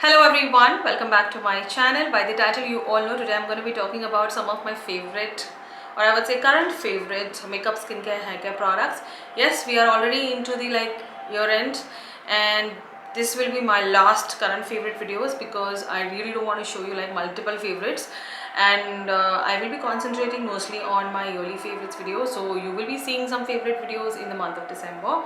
Hello everyone, welcome back to my channel. By the title you all know, today I'm going to be talking about some of my favorite, or I would say current favorite makeup, skincare, hair care products. Yes, we are already into the year end, and this will be my last current favorite videos because I really don't want to show you multiple favorites, and I will be concentrating mostly on my yearly favorites videos. So you will be seeing some favorite videos in the month of December.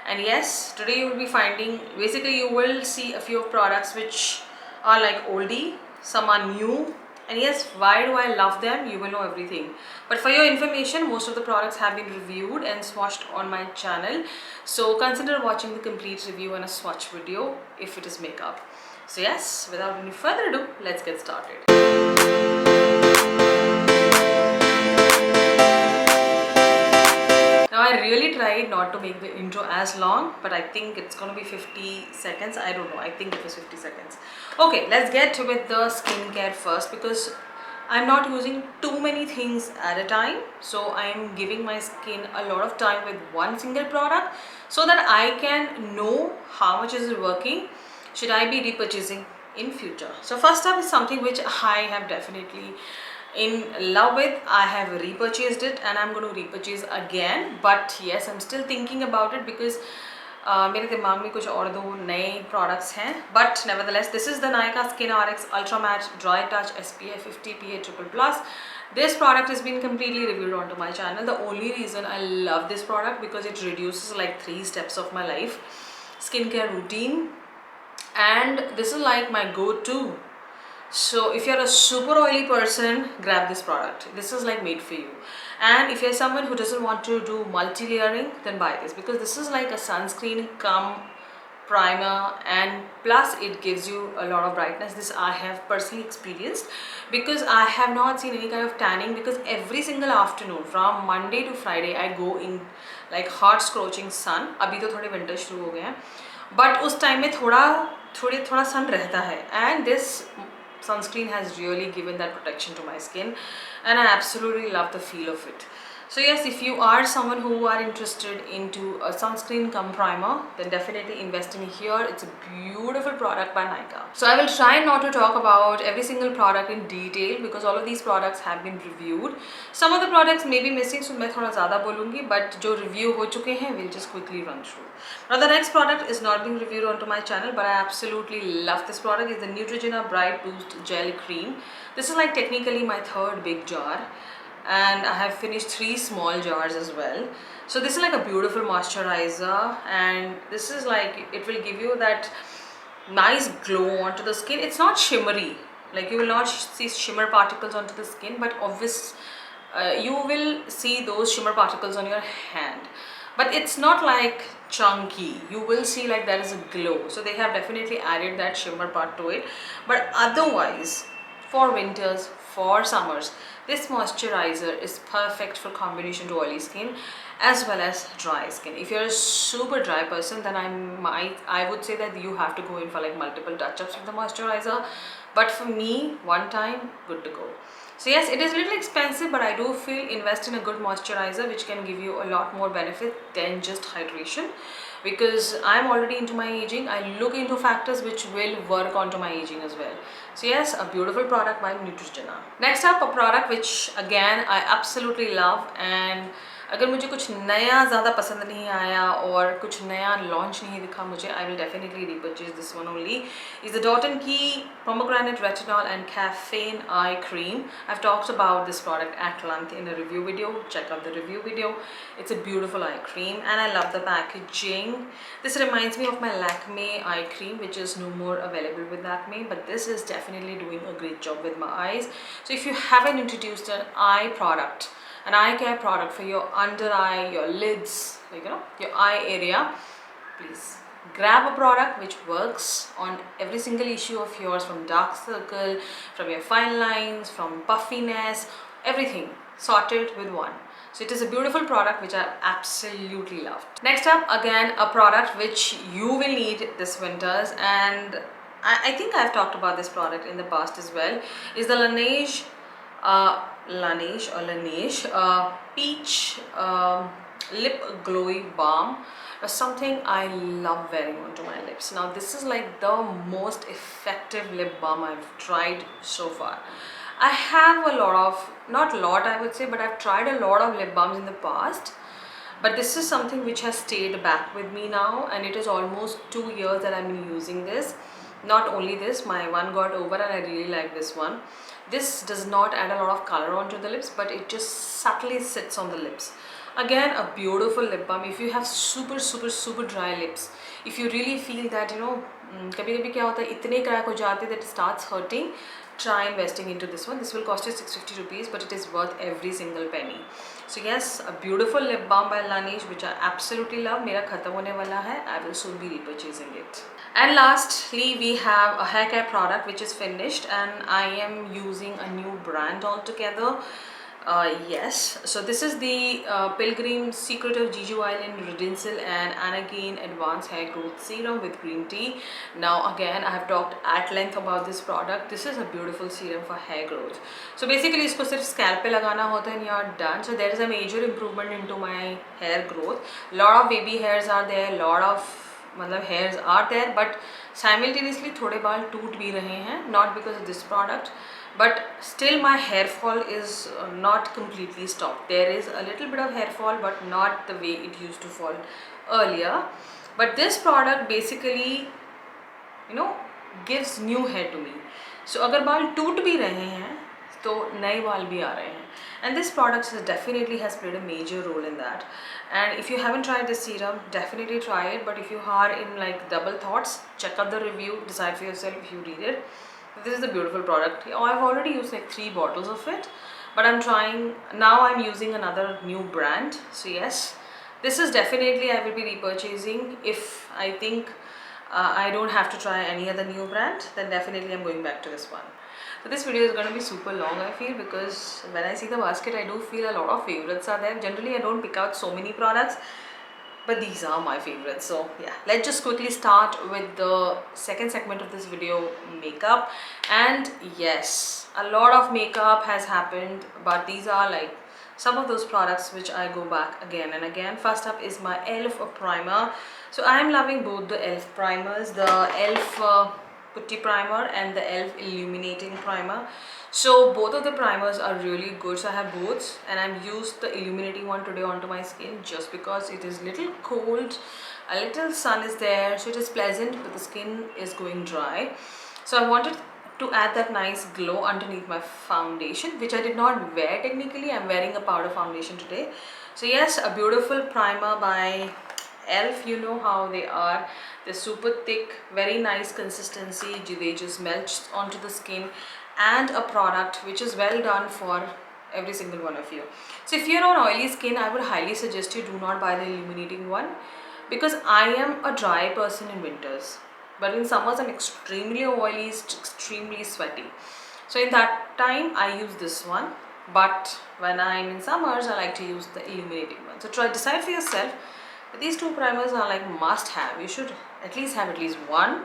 And yes, today you will be finding, basically you will see a few products which are like oldie, some are new, and yes, why do I love them? You will know everything. But for your information, most of the products have been reviewed and swatched on my channel, so consider watching the complete review and a swatch video if it is makeup. So yes, without any further ado, let's get started. Now I really tried not to make the intro as long, but I think it's gonna be 50 seconds. I don't know, I think it was 50 seconds. Okay, let's get with the skincare first because I'm not using too many things at a time. So I'm giving my skin a lot of time with one single product so that I can know how much is it working. Should I be repurchasing in future? So first up is something which I have definitely in love with. I have repurchased it and I'm going to repurchase again, but yes, I'm still thinking about it because मेरे दिमाग में कुछ और दो नए products हैं, but nevertheless this is the nykaa Skin RX Ultra Matte Dry Touch SPF 50 PA triple plus. This product has been completely reviewed onto my channel. The only reason I love this product because it reduces like 3 steps of my life skincare routine, and this is like my go-to. So if you're a super oily person, grab this product. This is like made for you. And if you're someone who doesn't want to do multi-layering, then buy this because this is like a sunscreen cum primer, and plus it gives you a lot of brightness. This I have personally experienced because I have not seen any kind of tanning, because every single afternoon from Monday to Friday I go in like hot scorching sun. अभी तो थोड़े winter शुरू हो गए हैं, but उस time में थोड़ा sun रहता है, and this sunscreen has really given that protection to my skin, and I absolutely love the feel of it. So yes, if you are someone who are interested into a sunscreen cum primer, then definitely invest in here. It's a beautiful product by nykaa. So I will try not to talk about every single product in detail because all of these products have been reviewed. Some of the products may be missing, so मैं थोड़ा ज़्यादा बोलूँगी, but जो review हो चुके हैं, we'll just quickly run through. Now the next product is not being reviewed onto my channel, but I absolutely love this product. It's the Neutrogena Bright Boost Gel Cream. This is like technically my third big jar, and I have finished 3 small jars as well. So this is like a beautiful moisturizer, and this is like, it will give you that nice glow onto the skin. It's not shimmery, like you will not see shimmer particles onto the skin, but you will see those shimmer particles on your hand, but it's not like chunky. You will see like there is a glow, so they have definitely added that shimmer part to it. But otherwise, for winters, for summers, this moisturizer is perfect for combination to oily skin as well as dry skin. If you're a super dry person, then I would say that you have to go in for like multiple touch-ups with the moisturizer, but for me, one time, good to go. So yes, it is a little expensive, but I do feel invest in a good moisturizer which can give you a lot more benefit than just hydration, because I'm already into my aging. I look into factors which will work onto my aging as well. So yes, a beautiful product by Neutrogena. Next up, a product which again I absolutely love, and अगर मुझे कुछ नया ज़्यादा पसंद नहीं आया और कुछ नया लॉन्च नहीं दिखा मुझे, I will definitely repurchase this one only. Is the Dot & Key Pomegranate Retinol and Caffeine Eye Cream. I've talked about this product at length in a review video. Check out the review video. It's a beautiful eye cream and I love the packaging. This reminds me of my Lakme eye cream, which is no more available with Lakme, but this is definitely doing a great job with my eyes. So if you haven't introduced an eye product, an eye care product for your under eye, your lids, like your eye area, please grab a product which works on every single issue of yours, from dark circle, from your fine lines, from puffiness, everything sorted with one. So it is a beautiful product which I absolutely loved. Next up, again a product which you will need this winters, and I think I've talked about this product in the past as well, is the Laneige Peach Lip Glowy Balm. but something I love wearing onto my lips. Now this is like the most effective lip balm I've tried so far. I have a lot of, not a lot I would say, but I've tried a lot of lip balms in the past. But this is something which has stayed back with me now, and it is almost 2 years that I've been using this. Not only this, my one got over and I really like this one. This does not add a lot of color onto the lips, but it just subtly sits on the lips. Again, a beautiful lip balm. If you have super dry lips, if you really feel that, you know, कभी-कभी क्या होता है, इतने crack हो जाते that it starts hurting, try investing into this one. This will cost you 650 rupees, but it is worth every single penny. So yes, a beautiful lip balm by Laneige, which I absolutely love. मेरा खत्म होने वाला है. I will soon be repurchasing it. And lastly, we have a hair care product which is finished, and I am using a new brand altogether. Yes, so this is the Pilgrim Secret of Jeju Island Redensil and Anakin Advanced Hair Growth Serum with green tea. Now again, I have talked at length about this product. This is a beautiful serum for hair growth. So basically इसको सिर्फ scalp पे लगाना होता है and you're done. So there is a major improvement into my hair growth. Lot of baby hairs are there, lot of मतलब hairs are there, but simultaneously थोड़े बाल टूट भी रहे हैं, not because of this product, but still my hair fall is not completely stopped. There is a little bit of hair fall, but not the way it used to fall earlier. But this product basically, you know, gives new hair to me. So अगर बाल टूट भी रहे हैं तो नए बाल भी आ रहे हैं, and this product definitely has played a major role in that. And if you haven't tried this serum, definitely try it. But if you are in like double thoughts, check out the review, decide for yourself if you read it. This is a beautiful product. I've already used like 3 bottles of it, but I'm trying now. I'm using another new brand. So yes, this is definitely I will be repurchasing if I think I don't have to try any other new brand. Then definitely I'm going back to this one. So this video is going to be super long, I feel, because when I see the basket I do feel a lot of favorites are there. Generally I don't pick out so many products, but these are my favorites. So yeah, let's just quickly start with the second segment of this video, makeup. And yes, a lot of makeup has happened, but these are like some of those products which I go back again and again. First up is my e.l.f. primer. So I am loving both the e.l.f. primers, the e.l.f. Putty primer and the e.l.f. illuminating primer. So both of the primers are really good. So I have both, and I've used the illuminating one today onto my skin just because it is little cold, a little sun is there, so it is pleasant, but the skin is going dry. So I wanted to add that nice glow underneath my foundation, which I did not wear technically. I'm wearing a powder foundation today. So yes, a beautiful primer by e.l.f. You know how they are. They're super thick, very nice consistency. They just melt onto the skin, and a product which is well done for every single one of you. So if you're on oily skin, I would highly suggest you do not buy the illuminating one, because I am a dry person in winters, but in summers I'm extremely oily, extremely sweaty. So in that time I use this one, but when I'm in summers I like to use the illuminating one. So decide for yourself. But these 2 primers are like must have. You should at least have at least one,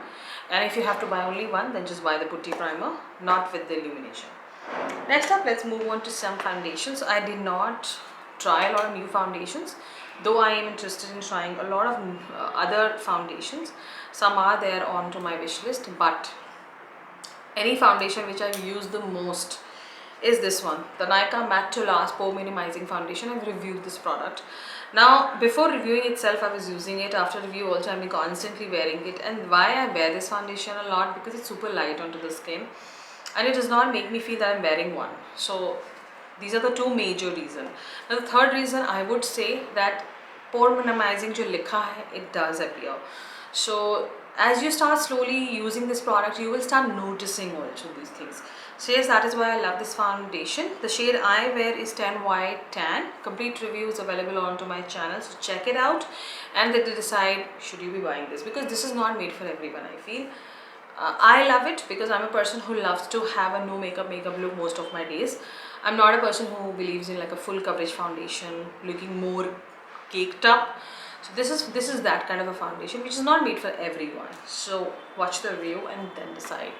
and if you have to buy only one, then just buy the putty primer, not with the illumination. Next up, let's move on to some foundations. I did not try a lot of new foundations, though I am interested in trying a lot of other foundations. Some are there onto my wish list, but any foundation which I've used the most is this one, the Nykaa Matte to Last Pore Minimizing Foundation. I've reviewed this product. Now, before reviewing itself, I was using it. After review also, I've been constantly wearing it. And why I wear this foundation a lot? Because it's super light onto the skin, and it does not make me feel that I'm wearing one. So these are the 2 major reasons. Now the third reason, I would say that pore minimizing jo likha hai, it does appear. So as you start slowly using this product, you will start noticing also these things. So yes, that is why I love this foundation. The shade I wear is 10 White Tan. Complete review is available onto my channel, so check it out and then decide should you be buying this, because this is not made for everyone, I feel. I love it because I'm a person who loves to have a no makeup look most of my days. I'm not a person who believes in like a full coverage foundation looking more caked up. So this is that kind of a foundation which is not made for everyone. So watch the review and then decide.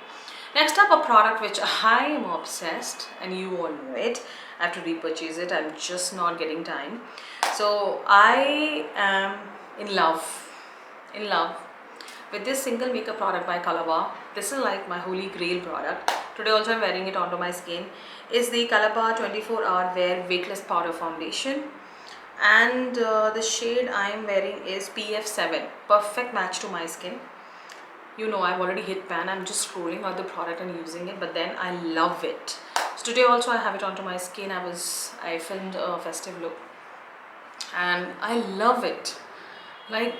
Next up, a product which I am obsessed, and you all know it. I have to repurchase it. I'm just not getting time. So I am in love, in love with this single makeup product by Calabar. This is like my holy grail product. Today also I'm wearing it onto my skin. Is the Calabar 24-hour Wear Weightless Powder Foundation, and the shade I am wearing is PF7. Perfect match to my skin. You know, I've already hit pan. I'm just scrolling out the product and using it, but then I love it. So today also I have it onto my skin. I filmed a festive look and I love it. Like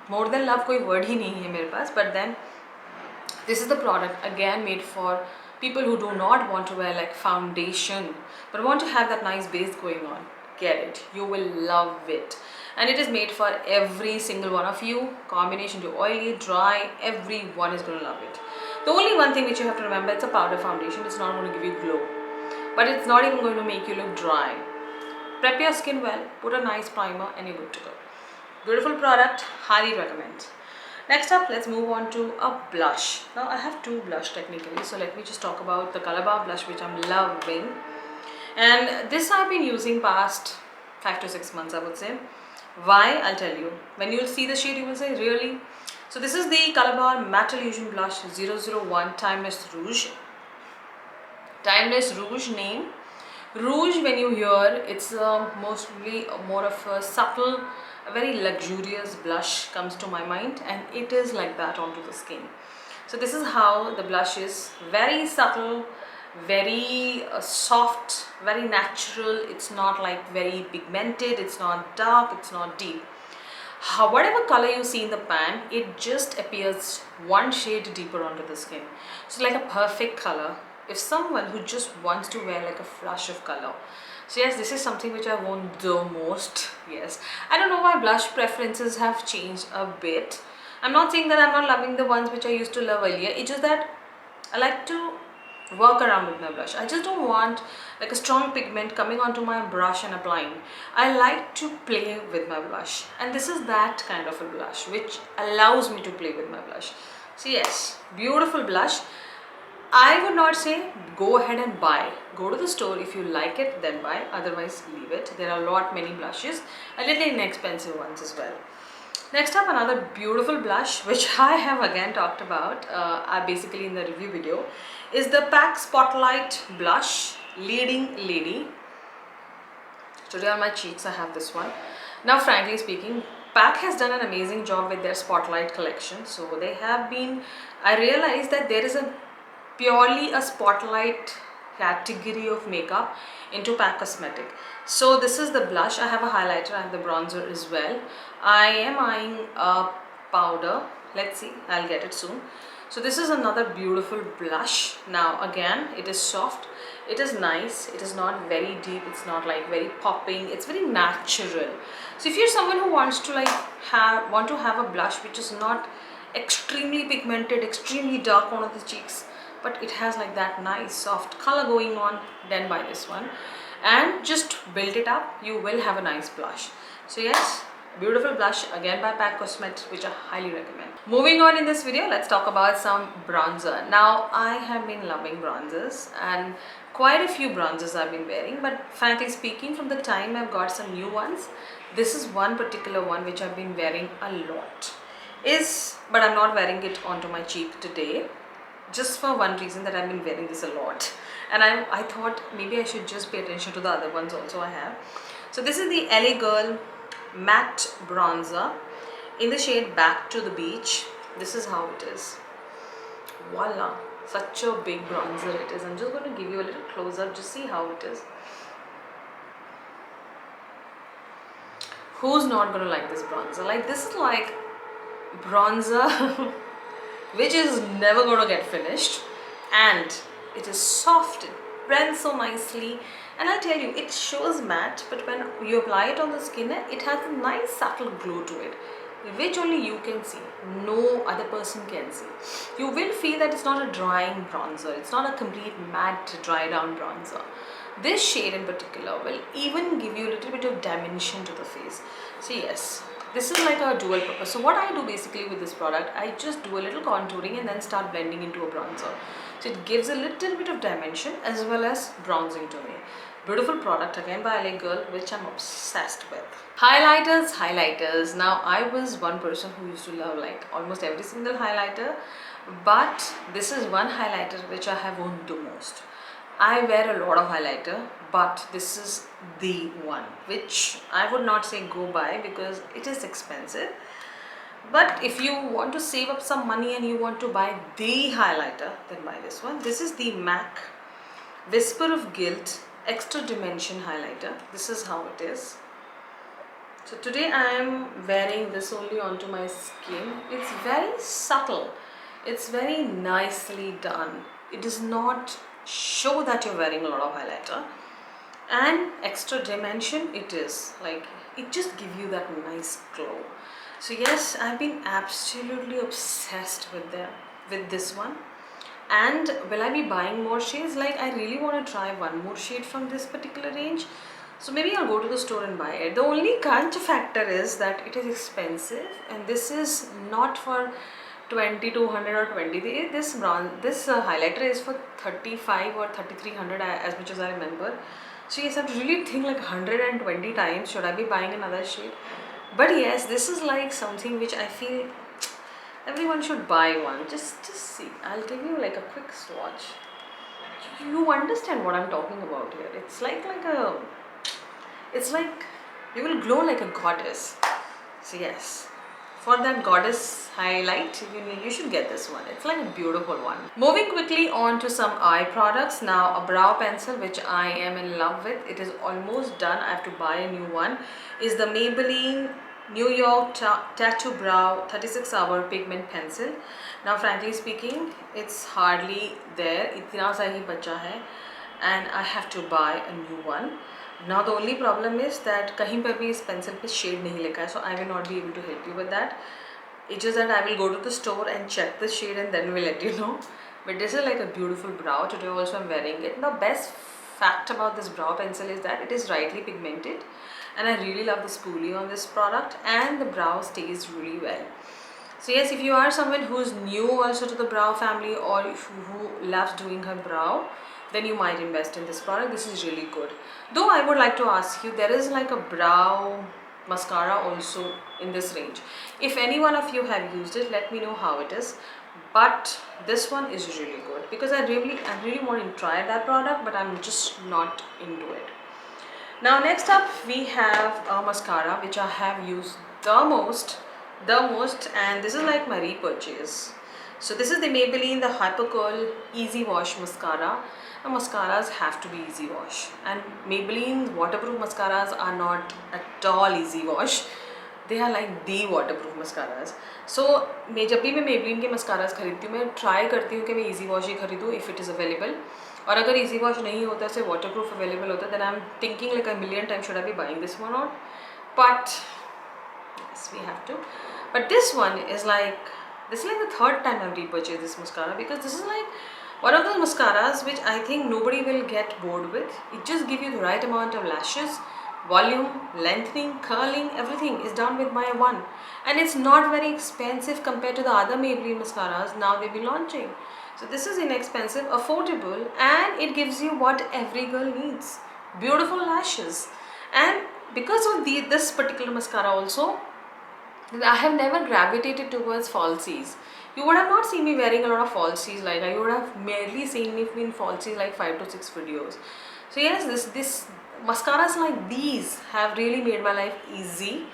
more than love कोई word ही नहीं है मेरे पास. But then this is the product again made for people who do not want to wear like foundation but want to have that nice base going on. Get it, you will love it. And it is made for every single one of you. Combination to oily, dry, everyone is going to love it. The only one thing which you have to remember, it's a powder foundation. It's not going to give you glow, but it's not even going to make you look dry. Prep your skin well, put a nice primer and you're good to go. Beautiful product, highly recommend. Next up, let's move on to a blush. Now I have two blush technically, so let me just talk about the Calabar blush which I'm loving. And this I've been using past 5 to 6 months, I would say. Why? I'll tell you. When you'll see the shade, you will say, really? So this is the Calabar Matte Illusion Blush 001 Timeless Rouge. Timeless Rouge name. Rouge, when you hear, it's mostly more of a subtle, a very luxurious blush comes to my mind, and it is like that onto the skin. So this is how the blush is. Very subtle, very soft, very natural. It's not like very pigmented, it's not dark, it's not deep. Whatever color you see in the pan, it just appears one shade deeper onto the skin. So like a perfect color if someone who just wants to wear like a flush of color. So yes, this is something which I want the most. Yes, I don't know why blush preferences have changed a bit. I'm not saying that I'm not loving the ones which I used to love earlier. It's just that I like to work around with my blush. I just don't want like a strong pigment coming onto my brush and applying. I like to play with my blush, and this is that kind of a blush which allows me to play with my blush. So yes, beautiful blush. I would not say go ahead and buy. Go to the store, if you like it then buy, otherwise leave it. There are many blushes, a little inexpensive ones as well. Next up, another beautiful blush which I have again talked about basically in the review video, is the PAC Spotlight Blush Leading Lady. Today on my cheeks I have this one. Now frankly speaking, PAC has done an amazing job with their Spotlight collection. So they have been, I realized that there is purely a spotlight category of makeup into PAC Cosmetic. So this is the blush. I have a highlighter, I have the bronzer as well. I am eyeing a powder. Let's see, I'll get it soon. So this is another beautiful blush. Now again, it is soft, it is nice, it is not very deep, it's not like very popping, it's very natural. So if you're someone who wants to like want to have a blush which is not extremely pigmented, extremely dark on the cheeks, but it has like that nice soft color going on, then buy this one and just build it up. You will have a nice blush. So yes, beautiful blush again by PAC Cosmetics, which I highly recommend. Moving on in this video, let's talk about some bronzer. Now I have been loving bronzers, and quite a few bronzers I've been wearing, but frankly speaking, from the time I've got some new ones, this is one particular one which I've been wearing a lot. But I'm not wearing it onto my cheek today, just for one reason, that I've been wearing this a lot, and I thought maybe I should just pay attention to the other ones also I have. So this is the LA Girl Matte Bronzer in the shade Back to the Beach. This is how it is. Voila, such a big bronzer it is. I'm just going to give you a little close up, just see how it is. Who's not going to like this bronzer? Like, this is like bronzer which is never going to get finished, and it is soft, it blends so nicely, and I'll tell you, it shows matte, but when you apply it on the skin, it has a nice subtle glow to it, which only you can see, no other person can see. You will feel that it's not a drying bronzer, it's not a complete matte dry down bronzer. This shade in particular will even give you a little bit of dimension to the face. So yes, this is like a dual purpose. So what I do basically with this product, I just do a little contouring and then start blending into a bronzer. So it gives a little bit of dimension as well as bronzing to me. Beautiful product again by LA Girl, which I'm obsessed with. Highlighters. Now I was one person who used to love like almost every single highlighter, but this is one highlighter which I have owned the most. I wear a lot of highlighter, but this is the one which I would not say go buy because it is expensive. But if you want to save up some money and you want to buy the highlighter, then buy this one. This is the MAC Whisper of Guilt Extra Dimension Highlighter. This is how it is. So today I am wearing this only onto my skin. It's very subtle. It's very nicely done. It does not show that you're wearing a lot of highlighter. And extra dimension it is. Like, it just gives you that nice glow. So yes, I've been absolutely obsessed with this one. And will I be buying more shades? Like, I really want to try one more shade from this particular range. So maybe I'll go to the store and buy it. The only crunch factor is that it is expensive, and this is not for 2200 or 20. This highlighter is for 35 or 3300 as much as I remember. So yes, I have to really think like 120 times should I be buying another shade. But yes, this is like something which I feel everyone should buy one. Just see. I'll give you like a quick swatch. You understand what I'm talking about here. It's like you will glow like a goddess. So yes, for that goddess highlight, you should get this one. It's like a beautiful one. Moving quickly on to some eye products. Now, a brow pencil which I am in love with. It is almost done. I have to buy a new one. Is the Maybelline New York Tattoo Brow 36-hour pigment pencil. Now, frankly speaking, it's hardly there. Itna sa hi bacha hai, and I have to buy a new one. Now the only problem is that kahin par bhi is pencil pe shade nahi likha hai, so I will not be able to help you with that. It's just that I will go to the store and check the shade and then we'll let you know. But this is like a beautiful brow. Today also I'm wearing it. The best fact about this brow pencil is that it is lightly pigmented, and I really love the spoolie on this product, and the brow stays really well. So yes, if you are someone who's new also to the brow family, or who loves doing her brow, then you might invest in this product. This is really good. Though I would like to ask you, there is like a brow mascara also in this range. If any one of you have used it, let me know how it is. But this one is really good because I really want to try that product, but I'm just not into it. Now next up we have a mascara which I have used the most, and this is like my repurchase. So this is the Maybelline the Hyper Curl Easy Wash Mascara. The mascaras have to be easy wash, and Maybelline waterproof mascaras are not at all easy wash. They are like the waterproof mascaras. So मैं जब भी मैं Maybelline के mascaras खरीदती हूँ, मैं try करती हूँ कि मैं easy wash ही खरीदूँ if it is available. और अगर easy wash नहीं होता, से waterproof available होता, then I'm thinking like a million times should I be buying this one or not. But yes, we have to. But this one is like, this is like the third time I've repurchased this mascara, because this is like one of those mascaras which I think nobody will get bored with. It just gives you the right amount of lashes, volume, lengthening, curling, everything is done with my one. And it's not very expensive compared to the other Maybelline mascaras now they've been launching. So this is inexpensive, affordable, and it gives you what every girl needs. Beautiful lashes. And because of this particular mascara also, I have never gravitated towards falsies. You would have not seen me wearing a lot of falsies. Like, I would have merely seen me in falsies like 5 to 6 videos. So yes, this mascaras like these have really made my life easy,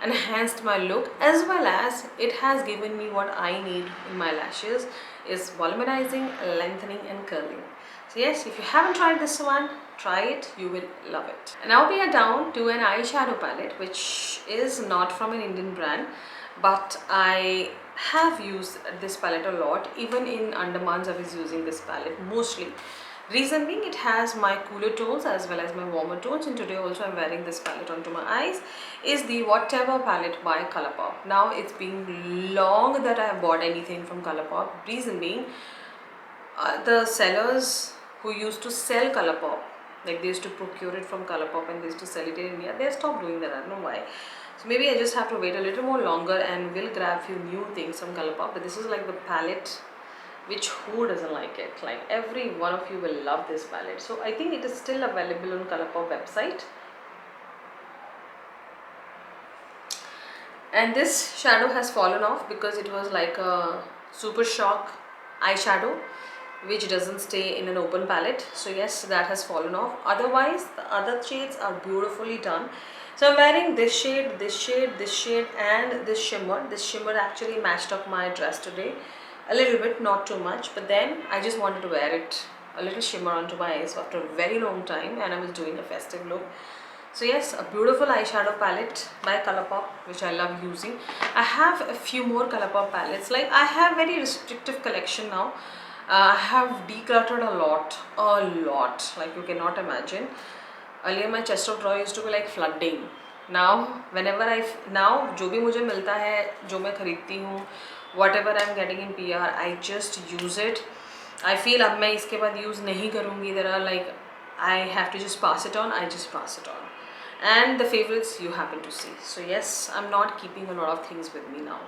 enhanced my look, as well as it has given me what I need in my lashes, is volumizing, lengthening and curling. So yes, if you haven't tried this one, try it, you will love it. And now we are down to an eyeshadow palette which is not from an Indian brand, but I have used this palette a lot. Even in Andamans I was using this palette mostly. Reason being, it has my cooler tones as well as my warmer tones, and today also I'm wearing this palette onto my eyes. Is the Whatever palette by Colourpop. Now it's been long that I have bought anything from Colourpop. Reason being, the sellers who used to sell Colourpop, like they used to procure it from Colourpop and they used to sell it in India, they stopped doing that. I don't know why. So maybe I just have to wait a little more longer and will grab few new things from Colourpop. But this is like the palette which who doesn't like it? Like every one of you will love this palette. So I think it is still available on Colourpop website. And this shadow has fallen off because it was like a super shock eyeshadow which doesn't stay in an open palette. So yes, that has fallen off. Otherwise the other shades are beautifully done. So I'm wearing this shade, this shade, this shade and this shimmer. This shimmer actually matched up my dress today a little bit, not too much, but then I just wanted to wear it, a little shimmer onto my eyes after a very long time, and I was doing a festive look. So yes, a beautiful eyeshadow palette by Colourpop, which I love using. I have a few more Colourpop palettes. Like I have very restrictive collection now. I have decluttered a lot, like you cannot imagine. Earlier my chest of drawers used to be like flooding. Now whenever now जो भी मुझे मिलता है, जो मैं खरीदती हूँ, whatever I'm getting in PR, I just use it. I feel अब मैं इसके बाद use नहीं करूँगी. There are like I have to just pass it on. I just pass it on. And the favorites you happen to see. So yes, I'm not keeping a lot of things with me now,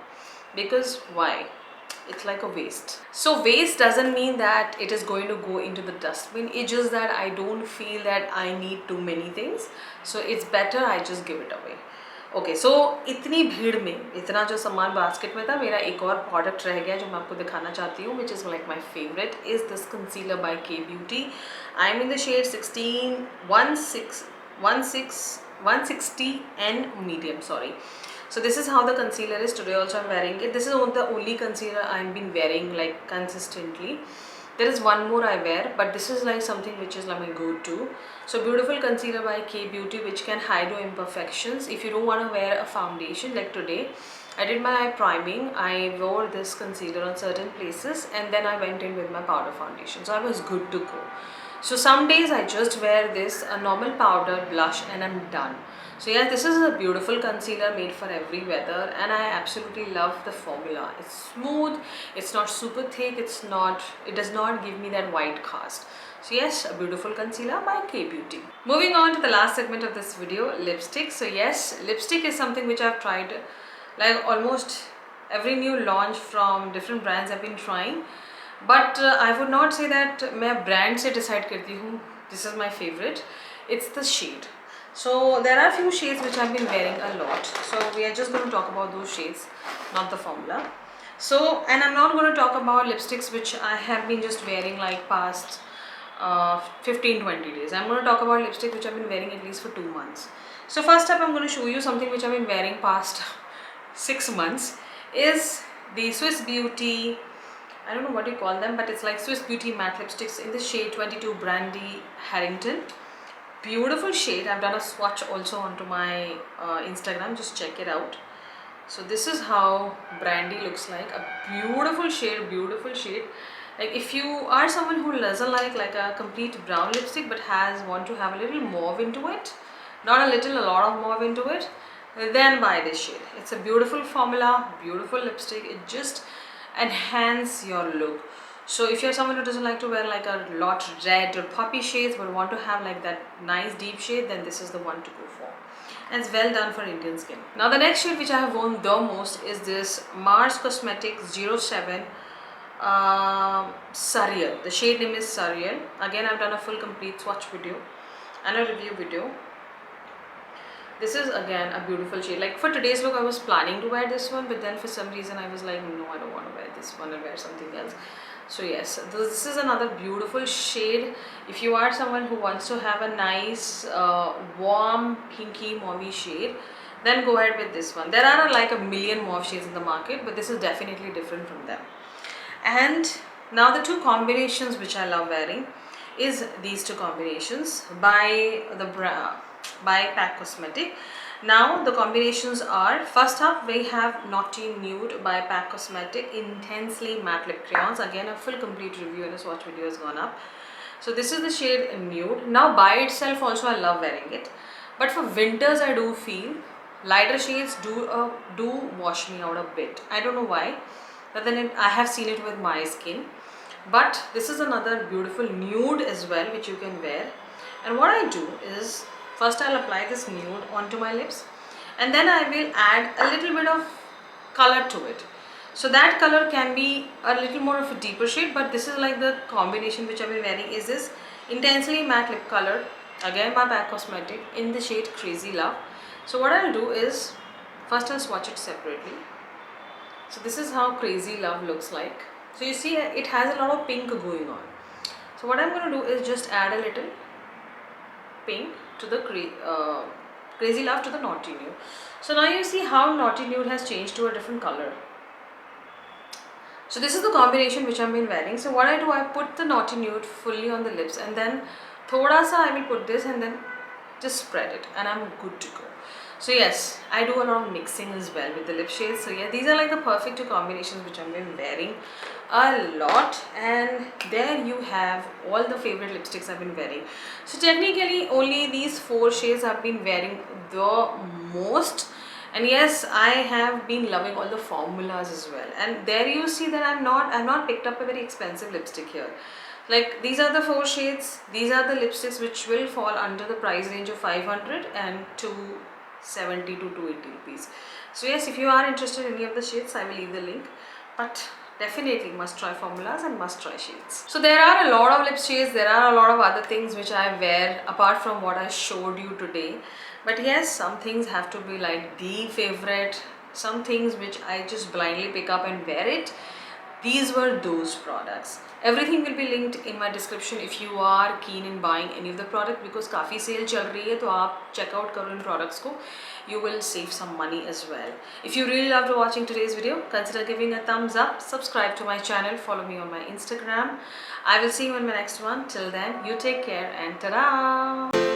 because why? It's like a waste. So waste doesn't mean that it is going to go into the dustbin. It's just that I don't feel that I need too many things, so it's better I just give it away. Okay so इतनी भीड़ में इतना जो सामान basket में था, मेरा एक और प्रोडक्ट रह गया जो मैं आपको दिखाना चाहती हूँ, which is like my favourite, is this concealer by K beauty. I am in the shade 160N medium, sorry. So this is how the concealer is. Today also I'm wearing it. This is the only concealer I've been wearing like consistently. There is one more I wear, but this is like something which is like my go-to. So beautiful concealer by K Beauty, which can hide your imperfections. If you don't want to wear a foundation, like today I did my eye priming, I wore this concealer on certain places, and then I went in with my powder foundation, so I was good to go. So some days I just wear this, a normal powder, blush, and I'm done. So yeah, this is a beautiful concealer made for every weather, and I absolutely love the formula. It's smooth, it's not super thick, it does not give me that white cast. So yes, a beautiful concealer by K Beauty. Moving on to the last segment of this video, lipstick. So yes, lipstick is something which I've tried, like almost every new launch from different brands I've been trying. But I would not say that मैं brand से decide करती हूँ this is my favorite. It's the shade. So there are few shades which I've been wearing a lot. So we are just going to talk about those shades, not the formula. So, and I'm not going to talk about lipsticks which I have been just wearing like past 15-20 days. I'm going to talk about lipstick which I've been wearing at least for 2 months. So first up, I'm going to show you something which I've been wearing past 6 months, is the Swiss Beauty, I don't know what you call them, but it's like Swiss Beauty matte lipsticks in the shade 22 Brandy Harrington. Beautiful shade. I've done a swatch also onto my Instagram, just check it out. So this is how Brandy looks like. A beautiful shade, beautiful shade. Like if you are someone who doesn't like a complete brown lipstick but want to have a little mauve into it, not a little, a lot of mauve into it, then buy this shade. It's a beautiful formula, beautiful lipstick. It just enhance your look. So if you're someone who doesn't like to wear like a lot red or poppy shades but want to have like that nice deep shade, then this is the one to go for. And it's well done for Indian skin. Now the next shade which I have worn the most is this Mars Cosmetics 07 Surreal. The shade name is Surreal. Again, I've done a full complete swatch video and a review video. This is again a beautiful shade. Like for today's look I was planning to wear this one, but then for some reason I was like, no, I don't want to wear this one, I'll wear something else. So yes, this is another beautiful shade. If you are someone who wants to have a nice warm pinky mauvey shade, then go ahead with this one. There are like a million mauve shades in the market, but this is definitely different from them. And now the two combinations which I love wearing is these two combinations by PAC Cosmetic. Now the combinations are, first up we have Naughty Nude by PAC Cosmetic Intensely Matte Lip Crayons. Again, a full complete review and a swatch video has gone up. So this is the shade Nude. Now by itself also I love wearing it, but for winters I do feel lighter shades do wash me out a bit. I don't know why, but then I have seen it with my skin. But this is another beautiful nude as well which you can wear. And what I do is, first I'll apply this nude onto my lips, and then I will add a little bit of color to it. So that color can be a little more of a deeper shade, but this is like the combination which I've been wearing is this intensely matte lip color, again by MAC Cosmetic, in the shade Crazy Love. So what I'll do is, first I'll swatch it separately. So this is how Crazy Love looks like. So you see it has a lot of pink going on. So what I'm going to do is just add a little pink to the Crazy Love to the Naughty Nude. So now you see how Naughty Nude has changed to a different color. So this is the combination which I've been wearing. So what I do, I put the Naughty Nude fully on the lips, and then thoda sa I will put this and then just spread it, and I'm good to go. So yes, I do a lot of mixing as well with the lip shades. So yeah, these are like the perfect two combinations which I've been wearing a lot. And there you have all the favorite lipsticks I've been wearing. So technically only these 4 shades I've been wearing the most. And yes, I have been loving all the formulas as well. And there you see that I've not picked up a very expensive lipstick here. Like, these are the 4 shades. These are the lipsticks which will fall under the price range of 500 and 270 to 280 rupees. So yes, if you are interested in any of the shades, I will leave the link. But definitely must try formulas and must try shades. So there are a lot of lip shades, there are a lot of other things which I wear apart from what I showed you today. But yes, some things have to be like the favorite, some things which I just blindly pick up and wear it. These were those products. Everything will be linked in my description if you are keen in buying any of the product, because काफ़ी sale चल रही है तो आप check out करो इन products को. You will save some money as well. If you really loved watching today's video, consider giving a thumbs up, subscribe to my channel, follow me on my Instagram. I will see you in my next one. Till then, you take care and ta-da!